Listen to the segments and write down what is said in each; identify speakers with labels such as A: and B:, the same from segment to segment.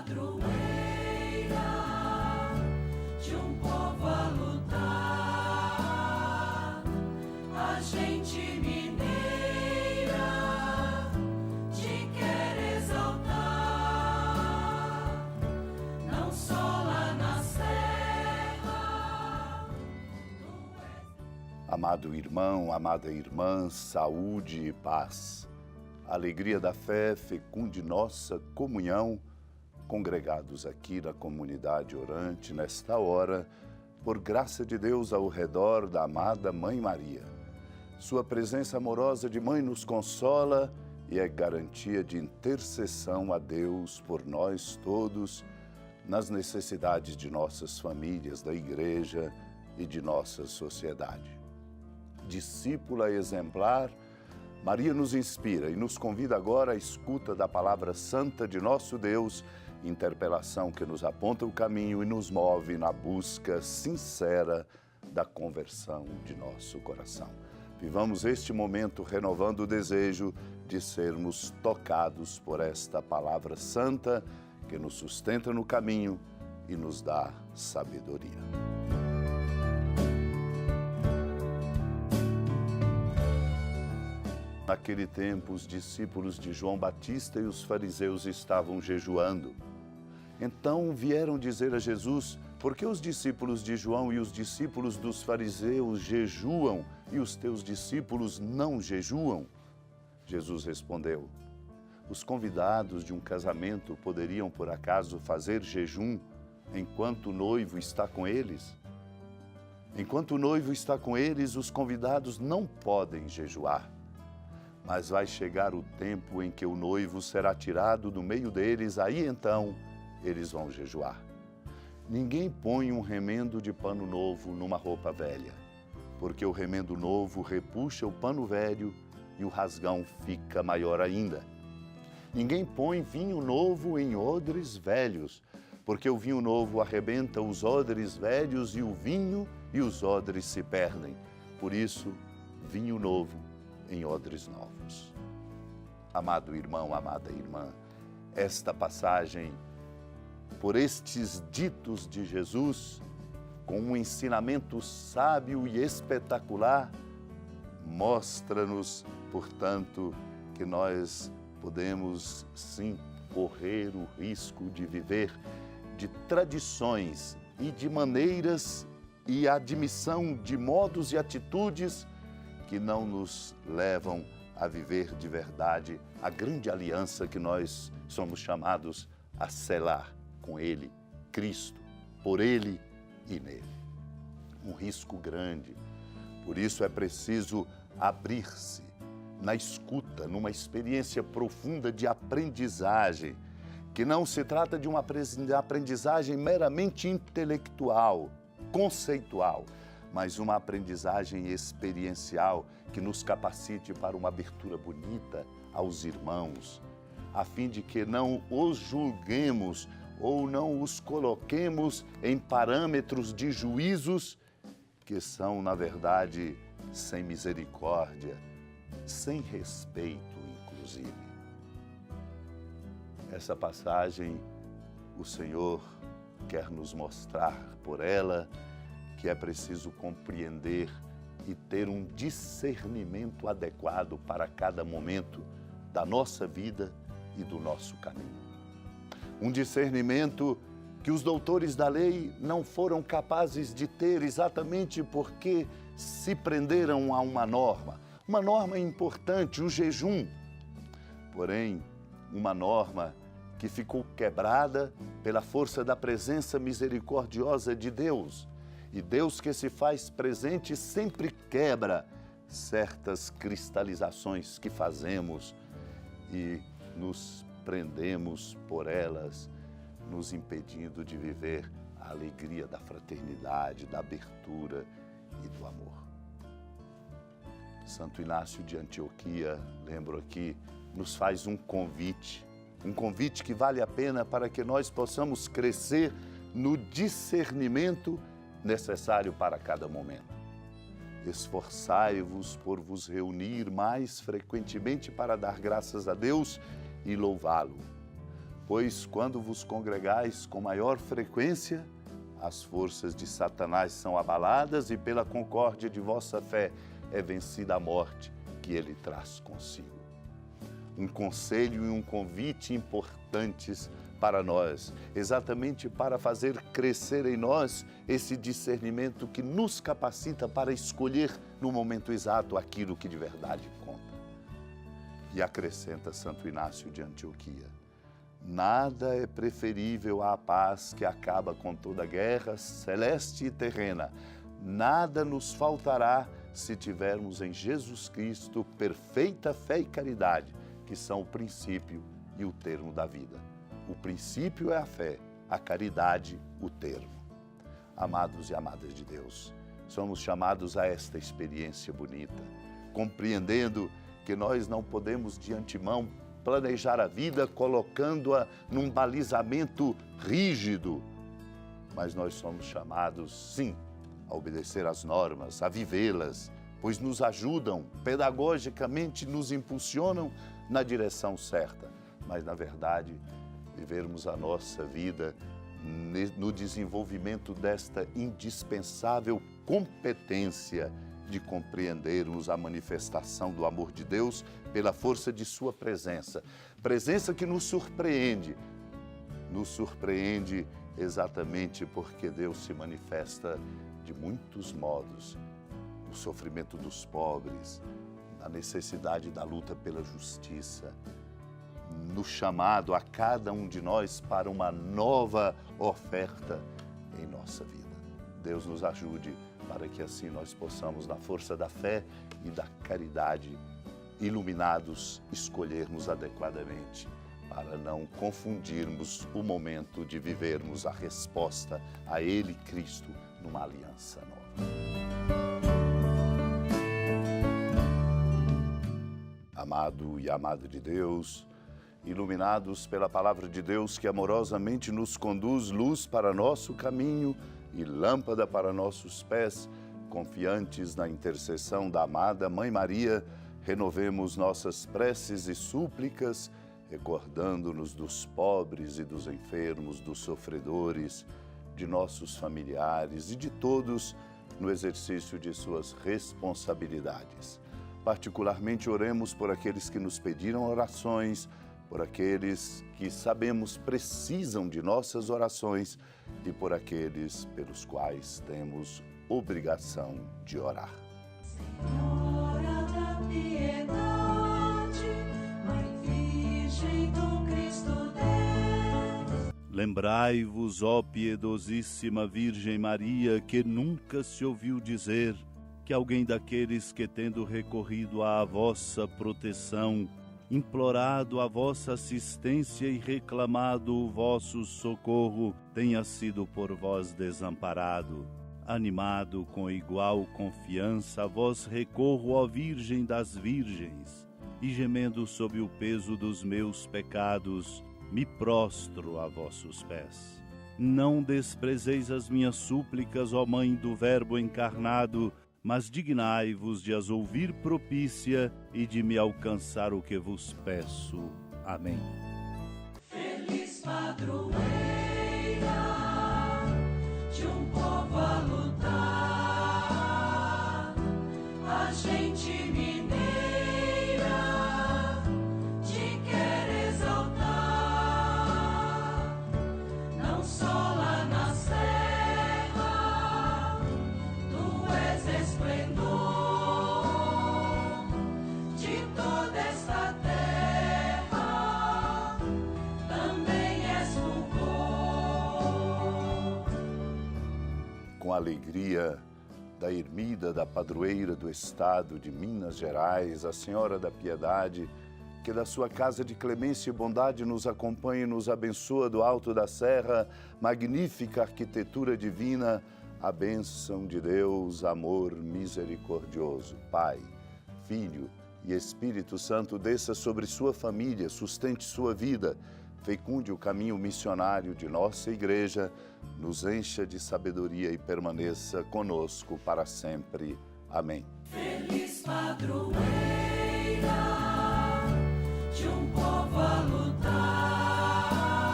A: padroeira de um povo a lutar, a gente mineira te quer exaltar, não só lá na serra.
B: Amado irmão, amada irmã, saúde e paz. A alegria da fé fecunde nossa comunhão, congregados aqui na comunidade orante, nesta hora, por graça de Deus ao redor da amada Mãe Maria. Sua presença amorosa de mãe nos consola e é garantia de intercessão a Deus por nós todos, nas necessidades de nossas famílias, da igreja e de nossa sociedade. Discípula exemplar, Maria nos inspira e nos convida agora à escuta da palavra santa de nosso Deus, interpelação que nos aponta o caminho e nos move na busca sincera da conversão de nosso coração. Vivamos este momento renovando o desejo de sermos tocados por esta palavra santa que nos sustenta no caminho e nos dá sabedoria. Naquele tempo, os discípulos de João Batista e os fariseus estavam jejuando. Então vieram dizer a Jesus: por que os discípulos de João e os discípulos dos fariseus jejuam e os teus discípulos não jejuam? Jesus respondeu: os convidados de um casamento poderiam, por acaso, fazer jejum enquanto o noivo está com eles? Enquanto o noivo está com eles, os convidados não podem jejuar. Mas vai chegar o tempo em que o noivo será tirado do meio deles, aí então eles vão jejuar. Ninguém põe um remendo de pano novo numa roupa velha, porque o remendo novo repuxa o pano velho e o rasgão fica maior ainda. Ninguém põe vinho novo em odres velhos, porque o vinho novo arrebenta os odres velhos e o vinho e os odres se perdem. Por isso, vinho novo em odres novos. Amado irmão, amada irmã, esta passagem, por estes ditos de Jesus, com um ensinamento sábio e espetacular, mostra-nos, portanto, que nós podemos sim correr o risco de viver de tradições e de maneiras e admissão de modos e atitudes que não nos levam a viver de verdade a grande aliança que nós somos chamados a selar com Ele, Cristo, por Ele e nele. Um risco grande. Por isso é preciso abrir-se na escuta, numa experiência profunda de aprendizagem, que não se trata de uma aprendizagem meramente intelectual, conceitual, mas uma aprendizagem experiencial que nos capacite para uma abertura bonita aos irmãos, a fim de que não os julguemos ou não os coloquemos em parâmetros de juízos que são, na verdade, sem misericórdia, sem respeito, inclusive. Essa passagem, o Senhor quer nos mostrar por ela que é preciso compreender e ter um discernimento adequado para cada momento da nossa vida e do nosso caminho. Um discernimento que os doutores da lei não foram capazes de ter exatamente porque se prenderam a uma norma importante, o jejum. Porém, uma norma que ficou quebrada pela força da presença misericordiosa de Deus. E Deus que se faz presente sempre quebra certas cristalizações que fazemos e nos prendemos por elas, nos impedindo de viver a alegria da fraternidade, da abertura e do amor. Santo Inácio de Antioquia, lembro aqui, nos faz um convite que vale a pena para que nós possamos crescer no discernimento necessário para cada momento. Esforçai-vos por vos reunir mais frequentemente para dar graças a Deus e louvá-lo. Pois quando vos congregais com maior frequência, as forças de Satanás são abaladas e pela concórdia de vossa fé é vencida a morte que ele traz consigo. Um conselho e um convite importantes para nós, exatamente para fazer crescer em nós esse discernimento que nos capacita para escolher no momento exato aquilo que de verdade conta. E acrescenta Santo Inácio de Antioquia: nada é preferível à paz que acaba com toda guerra celeste e terrena. Nada nos faltará se tivermos em Jesus Cristo perfeita fé e caridade, que são o princípio e o termo da vida. O princípio é a fé, a caridade, o termo. Amados e amadas de Deus, somos chamados a esta experiência bonita, compreendendo que nós não podemos de antemão planejar a vida colocando-a num balizamento rígido, mas nós somos chamados, sim, a obedecer às normas, a vivê-las, pois nos ajudam, pedagogicamente nos impulsionam na direção certa, mas na verdade vivermos a nossa vida no desenvolvimento desta indispensável competência de compreendermos a manifestação do amor de Deus pela força de sua presença. Presença que nos surpreende exatamente porque Deus se manifesta de muitos modos. No sofrimento dos pobres, na necessidade da luta pela justiça, no chamado a cada um de nós para uma nova oferta em nossa vida. Deus nos ajude para que assim nós possamos, na força da fé e da caridade, iluminados, escolhermos adequadamente, para não confundirmos o momento de vivermos a resposta a Ele, Cristo, numa aliança nova. Amado e amada de Deus, iluminados pela palavra de Deus que amorosamente nos conduz luz para nosso caminho e lâmpada para nossos pés, confiantes na intercessão da amada Mãe Maria, renovemos nossas preces e súplicas, recordando-nos dos pobres e dos enfermos, dos sofredores, de nossos familiares e de todos no exercício de suas responsabilidades. Particularmente oremos por aqueles que nos pediram orações, por aqueles que sabemos precisam de nossas orações e por aqueles pelos quais temos obrigação de orar.
A: Senhora da piedade, Mãe Virgem do Cristo Deus.
C: Lembrai-vos, ó piedosíssima Virgem Maria, que nunca se ouviu dizer que alguém daqueles que, tendo recorrido à vossa proteção, implorado a vossa assistência e reclamado o vosso socorro, tenha sido por vós desamparado. Animado com igual confiança, a vós recorro, ó Virgem das Virgens, e gemendo sob o peso dos meus pecados, me prostro a vossos pés. Não desprezeis as minhas súplicas, ó Mãe do Verbo encarnado, mas dignai-vos de as ouvir propícia e de me alcançar o que vos peço. Amém.
A: Feliz padroeira de um povo a lutar, a gente mineira te quer exaltar, não só lá na serra, tu és esplendor de toda esta terra, também és fulgor.
B: Com a alegria da ermida da padroeira do estado de Minas Gerais, a Senhora da Piedade, que da sua casa de clemência e bondade nos acompanha e nos abençoa do alto da serra, magnífica arquitetura divina, a bênção de Deus, amor misericordioso, Pai, Filho e Espírito Santo desça sobre sua família, sustente sua vida, fecunde o caminho missionário de nossa igreja, nos encha de sabedoria e permaneça conosco para sempre. Amém.
A: Feliz padroeira de um povo a lutar,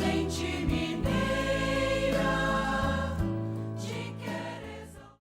A: gente me